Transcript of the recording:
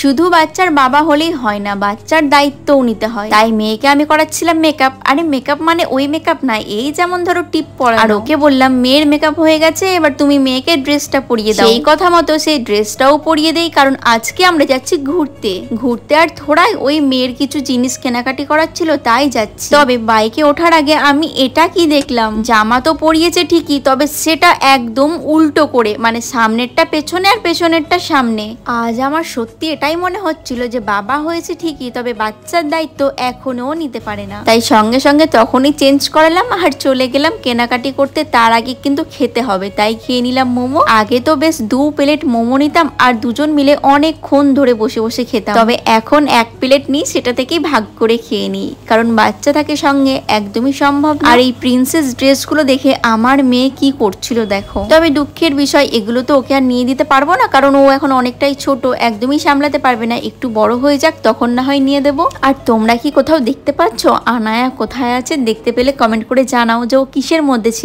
শুধু বাচ্চার বাবা হলেই হয় না, বাচ্চার দায়িত্বও নিতে হয়। তাই মেয়েকে আমি করাচ্ছিলাম মেকআপ। আরে মেকআপ মানে ওই মেকআপ না, এই যেমন ধরো টিপ পরা। আর ওকে বললাম মেয়ের মেকআপ হয়ে গেছে, এবার তুমি মেয়েকে ড্রেসটা পরিয়ে দাও। সেই কথা মতো সেই ড্রেসটাও পরিয়ে দেই, কারণ আজকে আমরা যাচ্ছি ঘুরতে আর থোড়াই ওই মেয়ের কিছু জিনিস কেনাকাটি করার ছিল, তাই যাচ্ছি। তবে বাইকে ওঠার আগে আমি এটা কি দেখলাম, জামা তো পরিয়েছে ঠিকই, তবে সেটা একদম উল্টো করে, মানে সামনেরটা পেছনে আর পেছনেরটা সামনে। আজ আমার সত্যি এটাই মনে হচ্ছিল যে বাবা হয়েছে ঠিকই, তবে বাচ্চার দায়িত্ব এখনো নিতে পারে না। তাই সঙ্গে সঙ্গে তখনই চেঞ্জ করালাম আর চলে গেলাম কেনাকাটি করতে। তার আগে কিন্তু খেতে হবে, তাই খেয়ে নিলাম মোমো। আগে তো বেশ 2 প্লেট মোমো নিতাম আর দুজন মিলে অনেকক্ষণ ধরে বসে বসে খেতাম, তবে এখন 1 প্লেট নিই, সেটা থেকেই ভাগ করে খেয়ে নিই, কারণ বাচ্চা থাকে সঙ্গে, একদমই সম্ভব না। আর এই প্রিন্সেস ড্রেসগুলো দেখে আমার মেয়ে কি করছিল দেখো। তবে দুঃখের বিষয়, এগুলো তো ওকে আর নিয়ে দিতে পারবো না, কারণ ও এখন অনেকটাই ছোট, একদমই সামলাতে পারবে না। একটু বড় হয়ে যাক, তখন না হয় নিয়ে দেবো। আর তোমরা কি কোথাও দেখতে পাচ্ছ আনায়া কোথায় আছে? দেখতে পেলে কমেন্ট করে জানাও যে ও কিসের মধ্যে ছিল।